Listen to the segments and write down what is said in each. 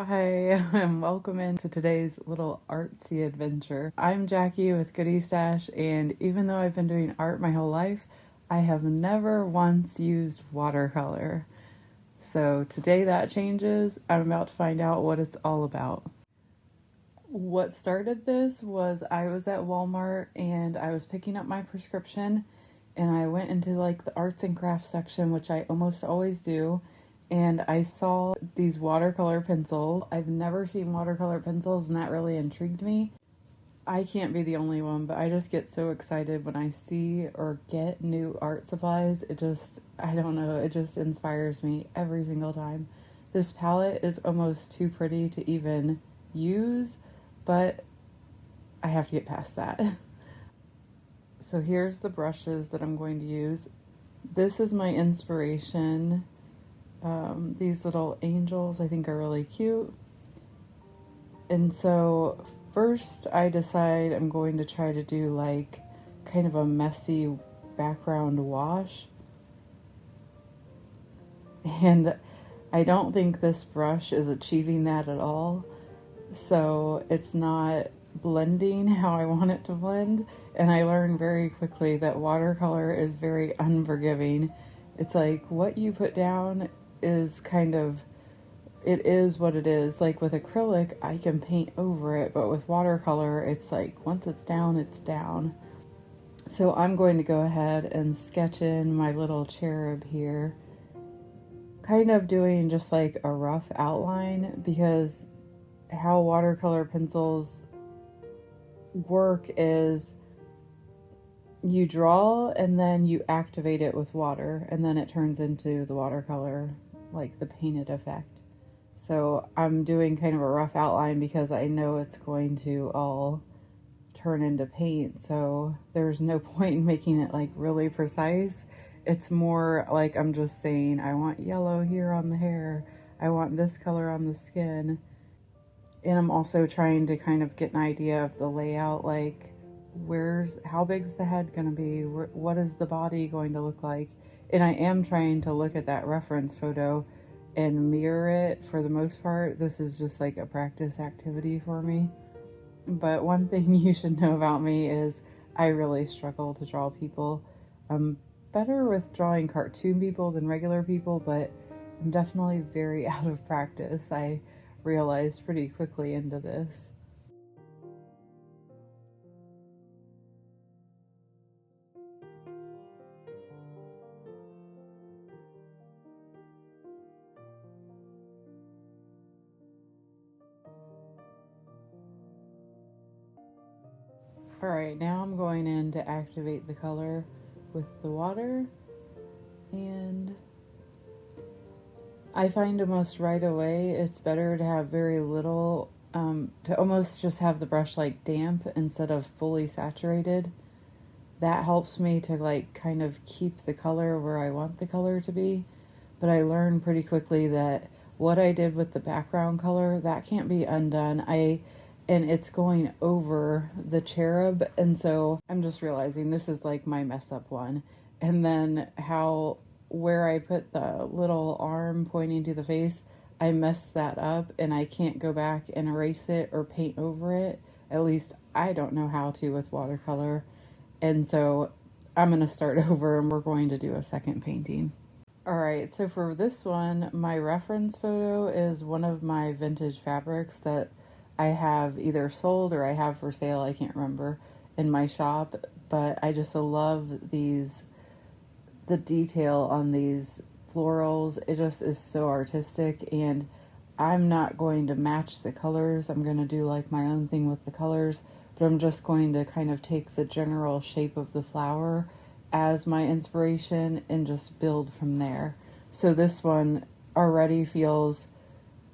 Hi, and welcome into today's little artsy adventure. I'm Jackie with Goodie Stash, and even though I've been doing art my whole life, I have never once used watercolor. So today that changes. I'm about to find out what it's all about. What started this was I was at Walmart and I was picking up my prescription, and I went into like the arts and crafts section, which I almost always do, and I saw these watercolor pencils. I've never seen watercolor pencils, and that really intrigued me. I can't be the only one, but I just get so excited when I see or get new art supplies. I don't know, it just inspires me every single time. This palette is almost too pretty to even use, but I have to get past that. So here's the brushes that I'm going to use. This is my inspiration. These little angels I think are really cute. And so first I decide I'm going to try to do like kind of a messy background wash. And I don't think this brush is achieving that at all. So it's not blending how I want it to blend. And I learned very quickly that watercolor is very unforgiving. It's like what you put down is it is what it is. Like with acrylic, I can paint over it, but with watercolor, it's like once it's down, it's down. So I'm going to go ahead and sketch in my little cherub here, kind of doing just like a rough outline, because how watercolor pencils work is you draw and then you activate it with water, and then it turns into the watercolor, like the painted effect. So I'm doing kind of a rough outline because I know it's going to all turn into paint, so there's no point in making it like really precise. It's more like I'm just saying I want yellow here on the hair, I want this color on the skin. And I'm also trying to kind of get an idea of the layout, like how big's the head going to be, what is the body going to look like. And I am trying to look at that reference photo and mirror it for the most part. This is just like a practice activity for me. But one thing you should know about me is I really struggle to draw people. I'm better with drawing cartoon people than regular people, but I'm definitely very out of practice. I realized pretty quickly into this. Alright, now I'm going in to activate the color with the water, and I find almost right away it's better to have very little, to almost just have the brush like damp instead of fully saturated. That helps me to like kind of keep the color where I want the color to be. But I learned pretty quickly that what I did with the background color, that can't be undone. And it's going over the cherub, and so I'm just realizing this is like my mess up one. And then where I put the little arm pointing to the face, I messed that up, and I can't go back and erase it or paint over it. At least I don't know how to with watercolor. And so I'm going to start over, and we're going to do a second painting. All right, so for this one, my reference photo is one of my vintage fabrics that I have either sold or I have for sale, I can't remember, in my shop. But I just love the detail on these florals. It just is so artistic, and I'm not going to match the colors. I'm going to do like my own thing with the colors, but I'm just going to kind of take the general shape of the flower as my inspiration and just build from there. So this one already feels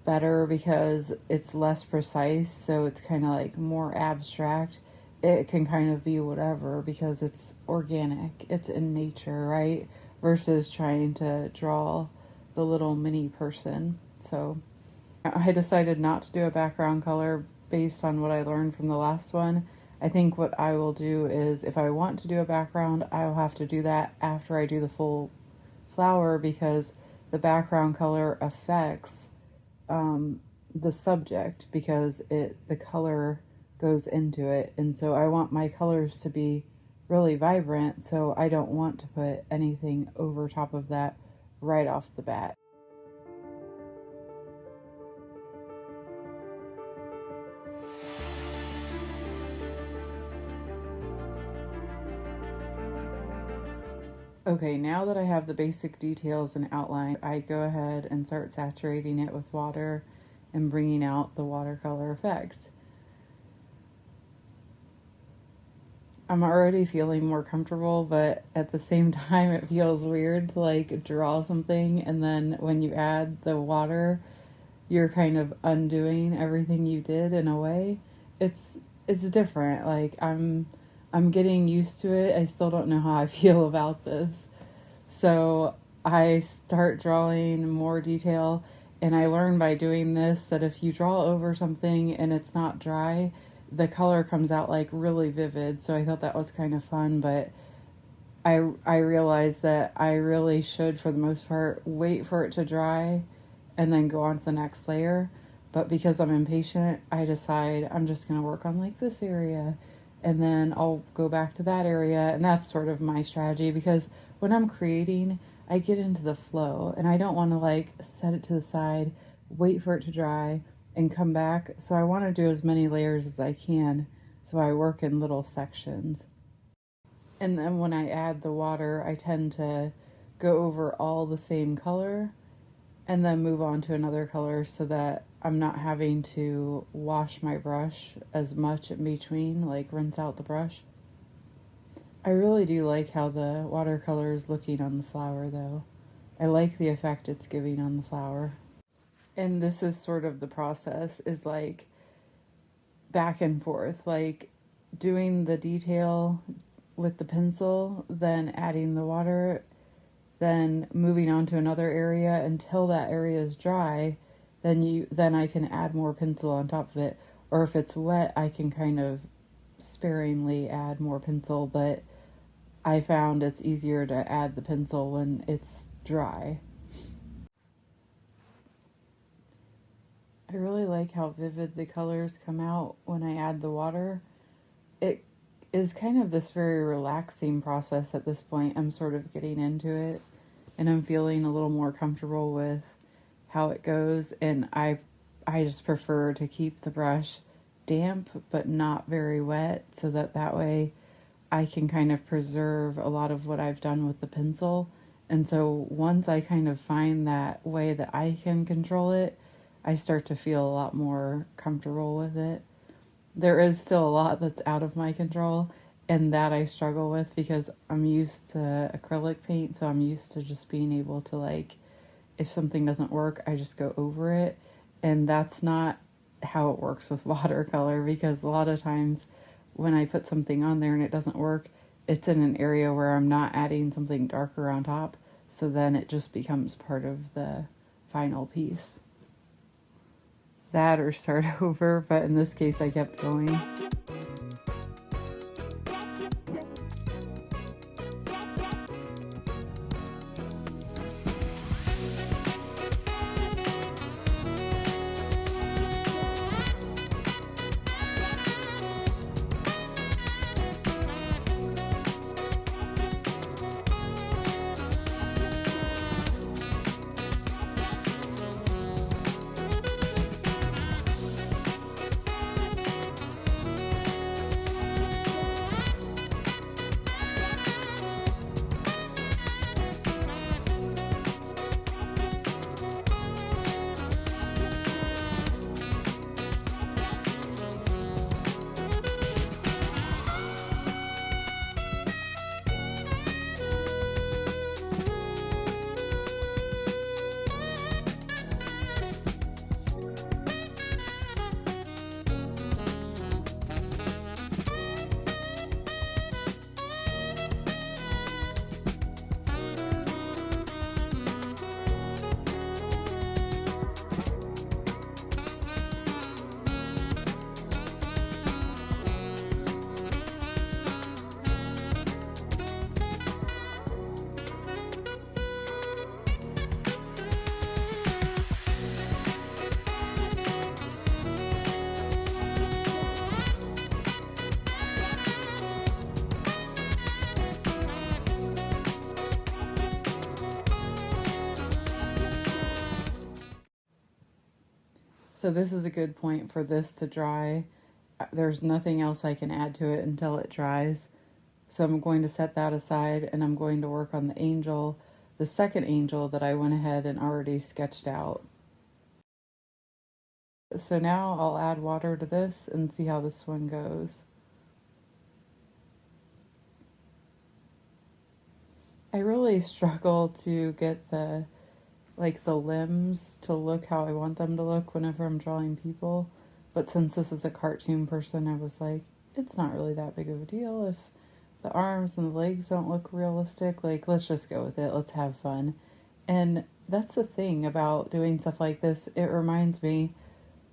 better because it's less precise, so it's kind of like more abstract. It can kind of be whatever because it's organic, it's in nature, right? Versus trying to draw the little mini person. So I decided not to do a background color based on what I learned from the last one. I think what I will do is if I want to do a background, I'll have to do that after I do the full flower, because the background color affects the subject because the color goes into it. And so I want my colors to be really vibrant, so I don't want to put anything over top of that right off the bat. Okay, now that I have the basic details and outline, I go ahead and start saturating it with water and bringing out the watercolor effect. I'm already feeling more comfortable, but at the same time, it feels weird to like draw something and then when you add the water, you're kind of undoing everything you did in a way. It's different. Like I'm getting used to it. I still don't know how I feel about this. So I start drawing more detail, and I learn by doing this that if you draw over something and it's not dry, the color comes out like really vivid. So I thought that was kind of fun, but I realized that I really should, for the most part, wait for it to dry and then go on to the next layer. But because I'm impatient, I decide I'm just going to work on like this area and then I'll go back to that area. And that's sort of my strategy because when I'm creating, I get into the flow and I don't want to like set it to the side, wait for it to dry, and come back. So I want to do as many layers as I can. So I work in little sections. And then when I add the water, I tend to go over all the same color and then move on to another color so that I'm not having to wash my brush as much in between, like rinse out the brush. I really do like how the watercolor is looking on the flower though. I like the effect it's giving on the flower. And this is sort of the process, is like back and forth, like doing the detail with the pencil, then adding the water, then moving on to another area until that area is dry. Then I can add more pencil on top of it. Or if it's wet, I can kind of sparingly add more pencil, but I found it's easier to add the pencil when it's dry. I really like how vivid the colors come out when I add the water. It is kind of this very relaxing process at this point. I'm sort of getting into it and I'm feeling a little more comfortable with how it goes, and I just prefer to keep the brush damp but not very wet so that way I can kind of preserve a lot of what I've done with the pencil. And so once I kind of find that way that I can control it, I start to feel a lot more comfortable with it. There is still a lot that's out of my control, and that I struggle with because I'm used to acrylic paint, so I'm used to just being able to, like, if something doesn't work, I just go over it. And that's not how it works with watercolor, because a lot of times when I put something on there and it doesn't work, it's in an area where I'm not adding something darker on top, so then it just becomes part of the final piece. That or start over, but in this case I kept going. So this is a good point for this to dry. There's nothing else I can add to it until it dries. So I'm going to set that aside and I'm going to work on the angel, the second angel that I went ahead and already sketched out. So now I'll add water to this and see how this one goes. I really struggle to get the limbs to look how I want them to look whenever I'm drawing people. But since this is a cartoon person, I was like, it's not really that big of a deal if the arms and the legs don't look realistic. Like, let's just go with it. Let's have fun. And that's the thing about doing stuff like this. It reminds me,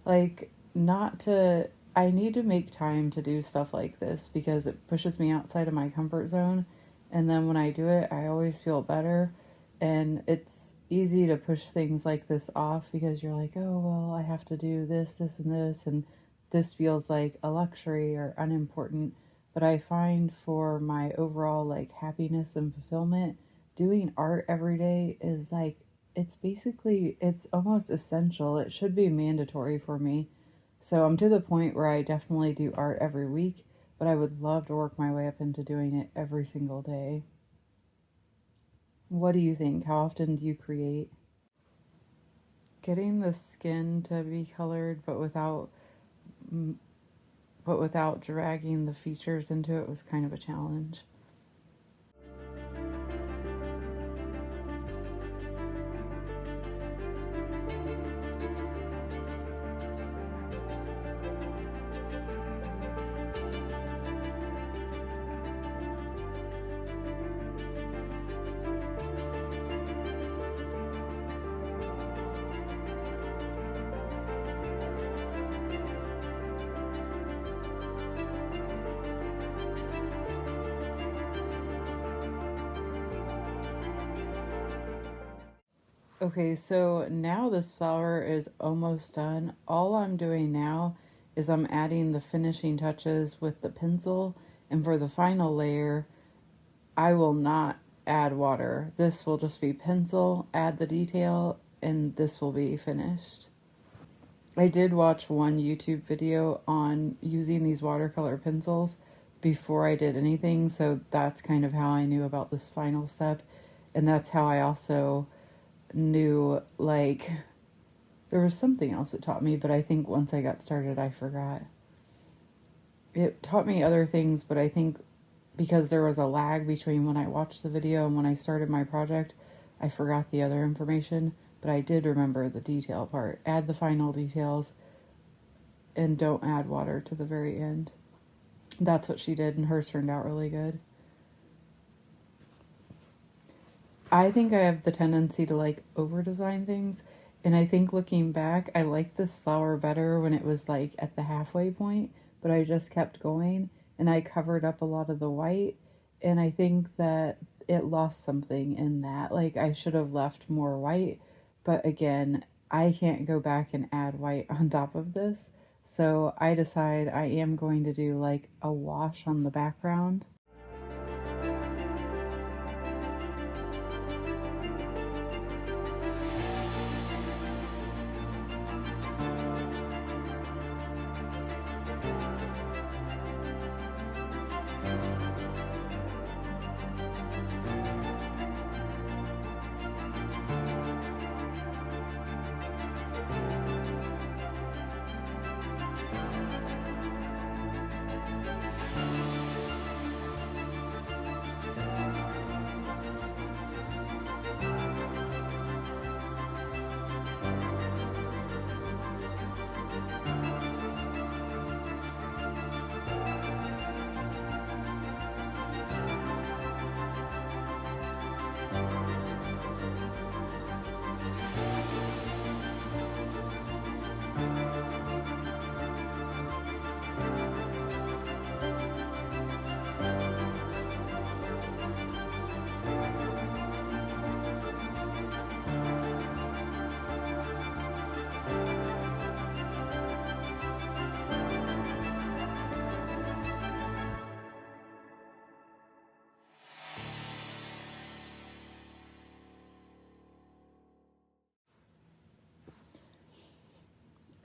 like, not to, I need to make time to do stuff like this because it pushes me outside of my comfort zone. And then when I do it, I always feel better. And it's easy to push things like this off because you're like, oh, well, I have to do this, this, and this. And this feels like a luxury or unimportant. But I find for my overall like happiness and fulfillment, doing art every day is like, it's basically, it's almost essential. It should be mandatory for me. So I'm to the point where I definitely do art every week, but I would love to work my way up into doing it every single day. What do you think? How often do you create? Getting the skin to be colored, but without dragging the features into it was kind of a challenge. Okay, so now this flower is almost done. All I'm doing now is I'm adding the finishing touches with the pencil, and for the final layer, I will not add water. This will just be pencil, add the detail, and this will be finished. I did watch one YouTube video on using these watercolor pencils before I did anything, so that's kind of how I knew about this final step, and that's how I also knew, like, there was something else it taught me, but I think once I got started I forgot. It taught me other things, but I think because there was a lag between when I watched the video and when I started my project, I forgot the other information, but I did remember the detail part. Add the final details and don't add water to the very end. That's what she did, and hers turned out really good. I think I have the tendency to like over design things, and I think looking back, I liked this flower better when it was like at the halfway point, but I just kept going and I covered up a lot of the white, and I think that it lost something in that. Like, I should have left more white, but again, I can't go back and add white on top of this. So I decide I am going to do like a wash on the background.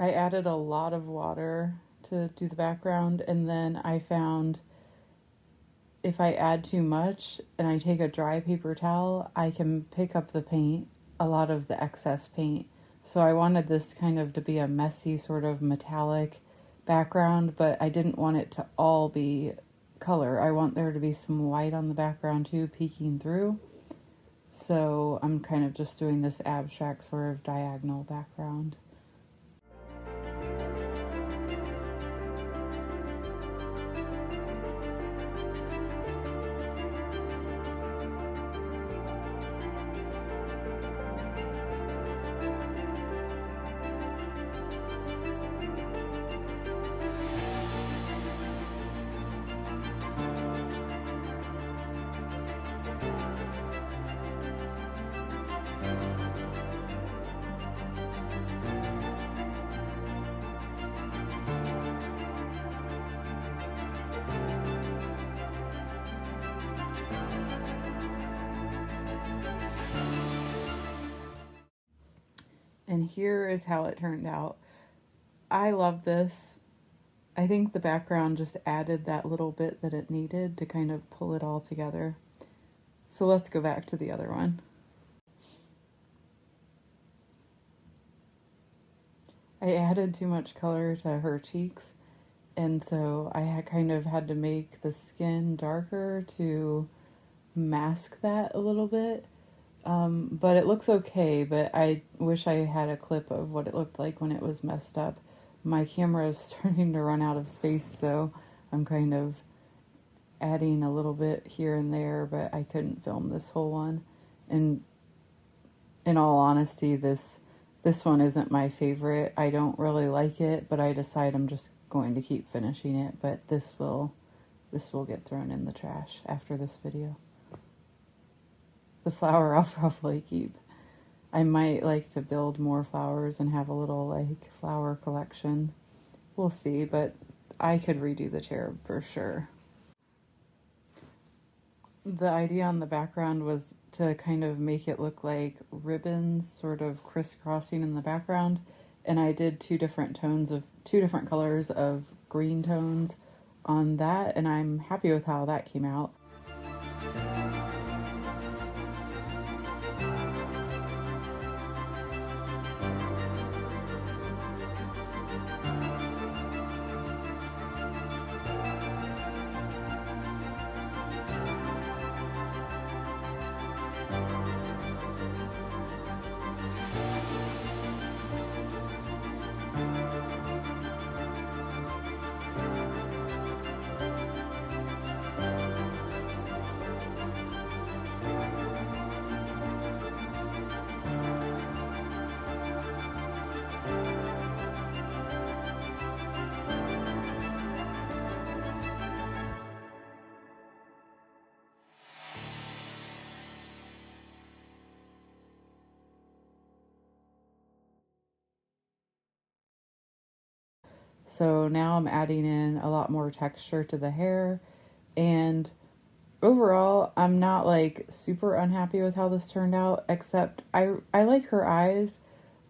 I added a lot of water to do the background, and then I found if I add too much and I take a dry paper towel, I can pick up the paint, a lot of the excess paint. So I wanted this kind of to be a messy sort of metallic background, but I didn't want it to all be color. I want there to be some white on the background too, peeking through. So I'm kind of just doing this abstract sort of diagonal background. And here is how it turned out. I love this. I think the background just added that little bit that it needed to kind of pull it all together. So let's go back to the other one. I added too much color to her cheeks, and so I had kind of had to make the skin darker to mask that a little bit. But it looks okay, but I wish I had a clip of what it looked like when it was messed up. My camera is starting to run out of space, so I'm kind of adding a little bit here and there, but I couldn't film this whole one. And in all honesty, this one isn't my favorite. I don't really like it, but I decide I'm just going to keep finishing it, but this will get thrown in the trash after this video. The flower I'll probably keep. I might like to build more flowers and have a little like flower collection. We'll see, but I could redo the chair for sure. The idea on the background was to kind of make it look like ribbons sort of crisscrossing in the background, and I did two different colors of green tones on that, and I'm happy with how that came out. So now I'm adding in a lot more texture to the hair, and overall I'm not like super unhappy with how this turned out, except I like her eyes,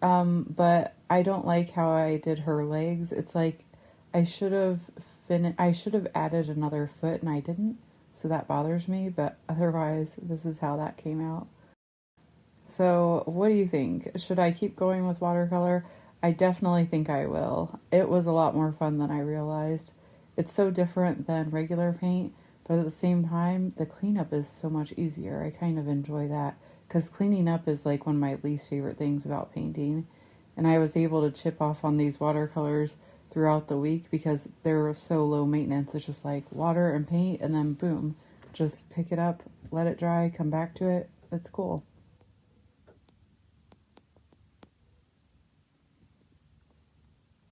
but I don't like how I did her legs. It's like I should have added another foot and I didn't, so that bothers me, but otherwise this is how that came out. So, what do you think? Should I keep going with watercolor? I definitely think I will. It was a lot more fun than I realized. It's so different than regular paint, but at the same time, the cleanup is so much easier. I kind of enjoy that because cleaning up is like one of my least favorite things about painting. And I was able to chip off on these watercolors throughout the week because they're so low maintenance. It's just like water and paint, and then boom, just pick it up, let it dry, come back to it. It's cool.